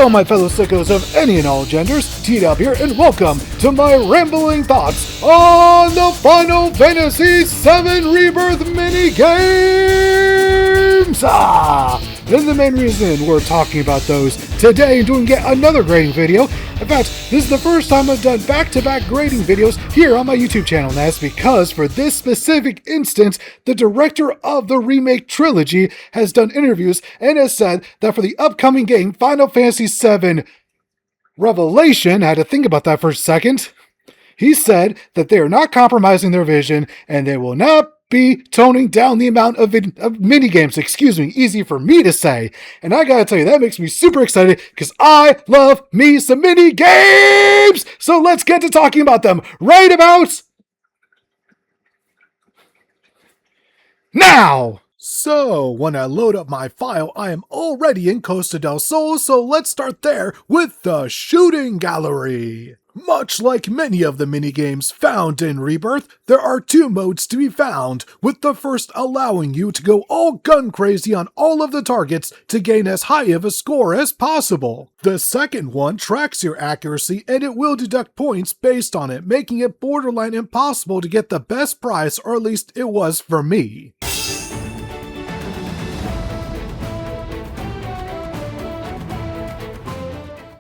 Hello my fellow sickos of any and all genders, T-Dub here, and welcome to my rambling thoughts on the Final Fantasy VII Rebirth minigames! And the main reason we're talking about those today and doing yet another grading video, in fact, this is the first time I've done back-to-back grading videos here on my YouTube channel, and that's because for this specific instance, the director of the remake trilogy has done interviews and has said that for the upcoming game, Final Fantasy VII Revelation, I had to think about that for a second, he said that they are not compromising their vision and they will not be toning down the amount of minigames, easy for me to say. And I gotta tell you, that makes me super excited because I love me some minigames! So let's get to talking about them right about now! So, when I load up my file, I am already in Costa del Sol, so let's start there with the shooting gallery. Much like many of the minigames found in Rebirth, there are two modes to be found, with the first allowing you to go all gun crazy on all of the targets to gain as high of a score as possible. The second one tracks your accuracy and it will deduct points based on it, making it borderline impossible to get the best prize, or at least it was for me.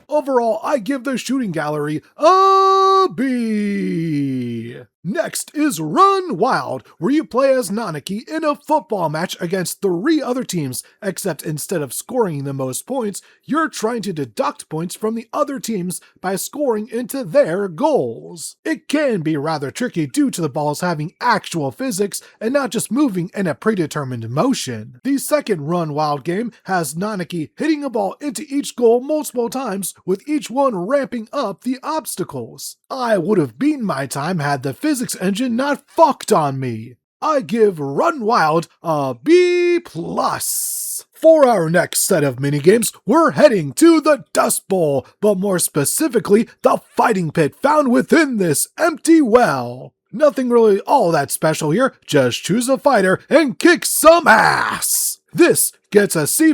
Overall, I give the shooting gallery a B. Next is Run Wild, where you play as Nanaki in a football match against 3 other teams, except instead of scoring the most points, you're trying to deduct points from the other teams by scoring into their goals. It can be rather tricky due to the balls having actual physics and not just moving in a predetermined motion. The second Run Wild game has Nanaki hitting a ball into each goal multiple times, with each one ramping up the obstacles. I would have beaten my time had the physics engine not fucked on me. I give Run Wild a B+. For our next set of minigames, we're heading to the Dust Bowl, but more specifically, the fighting pit found within this empty well. Nothing really all that special here, just choose a fighter and kick some ass! This gets a C+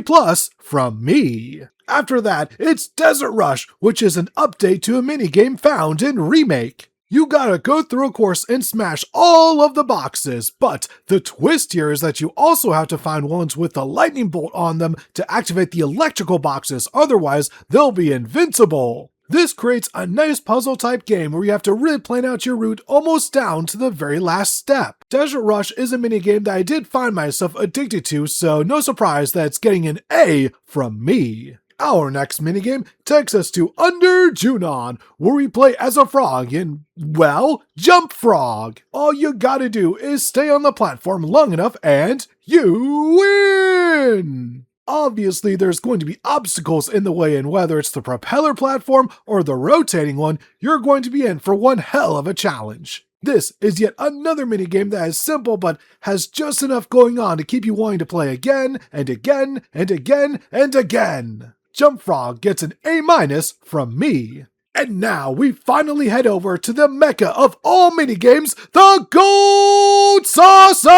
from me. After that, it's Desert Rush, which is an update to a minigame found in Remake. You gotta go through a course and smash all of the boxes, but the twist here is that you also have to find ones with a lightning bolt on them to activate the electrical boxes, otherwise they'll be invincible. This creates a nice puzzle type game where you have to really plan out your route almost down to the very last step. Desert Rush is a minigame that I did find myself addicted to, so no surprise that it's getting an A from me. Our next minigame takes us to Under Junon, where we play as a frog in, well, Jump Frog. All you gotta do is stay on the platform long enough and you win! Obviously, there's going to be obstacles in the way, and whether it's the propeller platform or the rotating one, you're going to be in for one hell of a challenge. This is yet another minigame that is simple but has just enough going on to keep you wanting to play again and again and again and again. Jump Frog gets an A- from me. And now we finally head over to the mecca of all minigames, the Gold Saucer!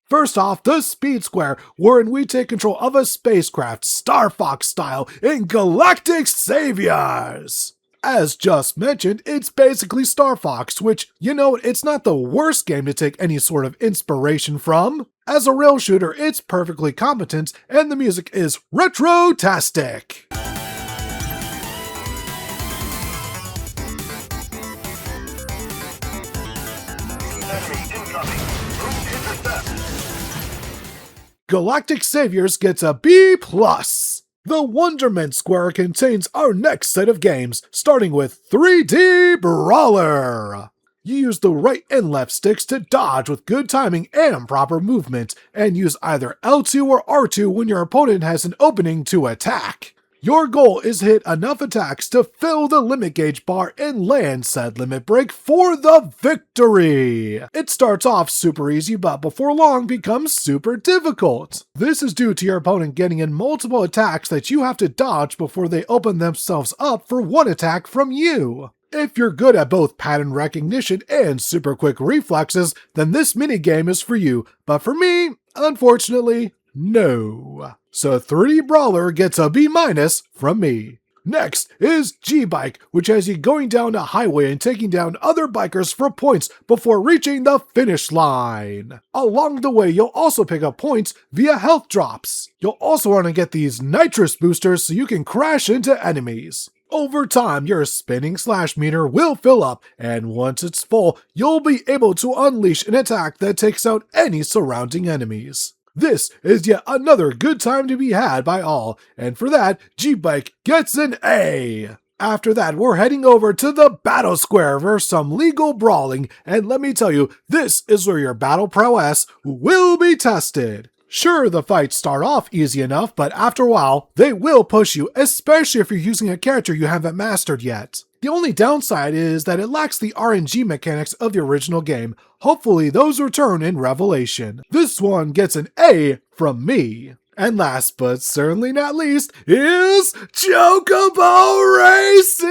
First off, the Speed Square, wherein we take control of a spacecraft, Star Fox style, in Galactic Saviors. As just mentioned, it's basically Star Fox, which, you know, it's not the worst game to take any sort of inspiration from. As a rail shooter, it's perfectly competent, and the music is retro-tastic. Galactic Saviors gets a B+. The Wonderment Square contains our next set of games, starting with 3D Brawler. You use the right and left sticks to dodge with good timing and proper movement, and use either L2 or R2 when your opponent has an opening to attack. Your goal is to hit enough attacks to fill the limit gauge bar and land said limit break for the victory! It starts off super easy, but before long becomes super difficult. This is due to your opponent getting in multiple attacks that you have to dodge before they open themselves up for one attack from you. If you're good at both pattern recognition and super quick reflexes, then this minigame is for you, but for me, unfortunately, No. So 3D Brawler gets a B- from me. Next is G-Bike, which has you going down a highway and taking down other bikers for points before reaching the finish line. Along the way, you'll also pick up points via health drops. You'll also want to get these nitrous boosters so you can crash into enemies. Over time, your spinning slash meter will fill up, and once it's full, you'll be able to unleash an attack that takes out any surrounding enemies. This is yet another good time to be had by all, and for that, G-Bike gets an A. After that, we're heading over to the Battle Square for some legal brawling, and let me tell you, this is where your battle prowess will be tested. Sure, the fights start off easy enough, but after a while, they will push you, especially if you're using a character you haven't mastered yet. The only downside is that it lacks the RNG mechanics of the original game. Hopefully those return in Revelation. This one gets an A from me. And last but certainly not least is Chocobo Racing!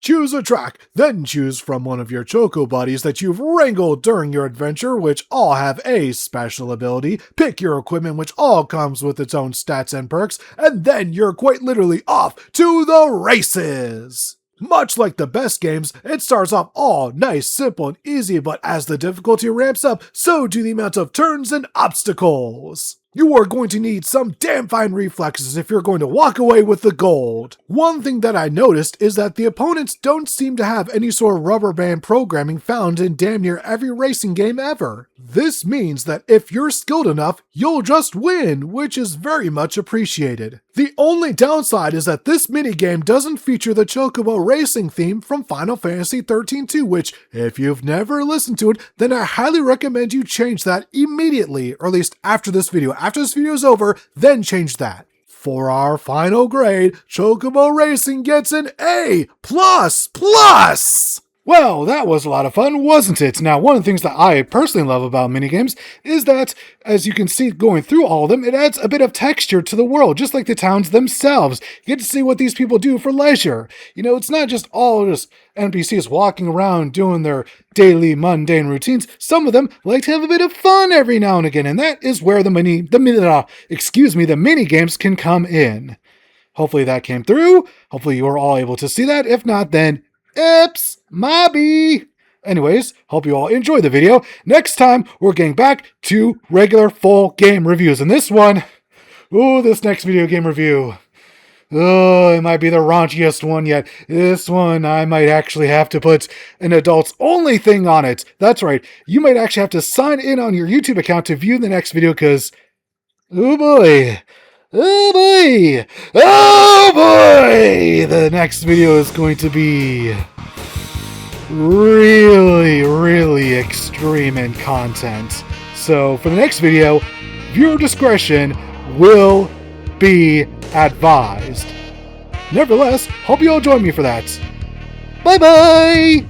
Choose a track, then choose from one of your Choco buddies that you've wrangled during your adventure, which all have a special ability. Pick your equipment, which all comes with its own stats and perks, and then you're quite literally off to the races! Much like the best games, it starts off all nice, simple, and easy, but as the difficulty ramps up, so do the amount of turns and obstacles. You are going to need some damn fine reflexes if you're going to walk away with the gold. One thing that I noticed is that the opponents don't seem to have any sort of rubber band programming found in damn near every racing game ever. This means that if you're skilled enough, you'll just win, which is very much appreciated. The only downside is that this minigame doesn't feature the Chocobo Racing theme from Final Fantasy XIII-2, which, if you've never listened to it, then I highly recommend you change that immediately, or at least after this video. After this video is over, then change that. For our final grade, Chocobo Racing gets an A++. Well, that was a lot of fun, wasn't it? Now, one of the things that I personally love about minigames is that, as you can see going through all of them, it adds a bit of texture to the world, just like the towns themselves. You get to see what these people do for leisure. You know, it's not just all just NPCs walking around doing their daily mundane routines. Some of them like to have a bit of fun every now and again, and that is where the minigames can come in. Hopefully that came through. Hopefully you were all able to see that. If not, then oops, Mobby. Anyways, hope you all enjoyed the video. Next time, we're getting back to regular full game reviews. And this one, this next video game review, it might be the raunchiest one yet. This one, I might actually have to put an adults only thing on it. That's right. You might actually have to sign in on your YouTube account to view the next video because, oh boy, the next video is going to be really extreme in content. So for the next video, viewer discretion will be advised. Nevertheless, hope you all join me for that. Bye bye!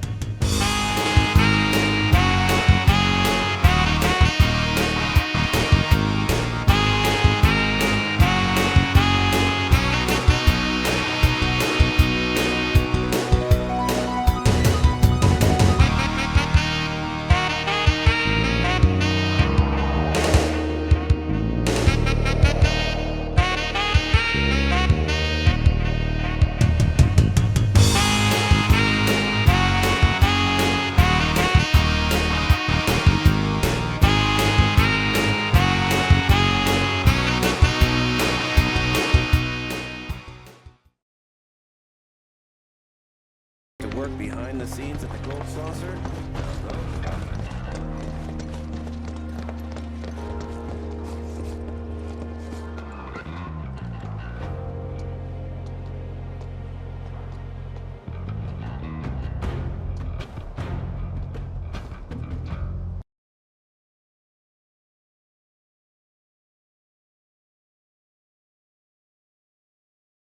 Work behind the scenes at the Gold Saucer?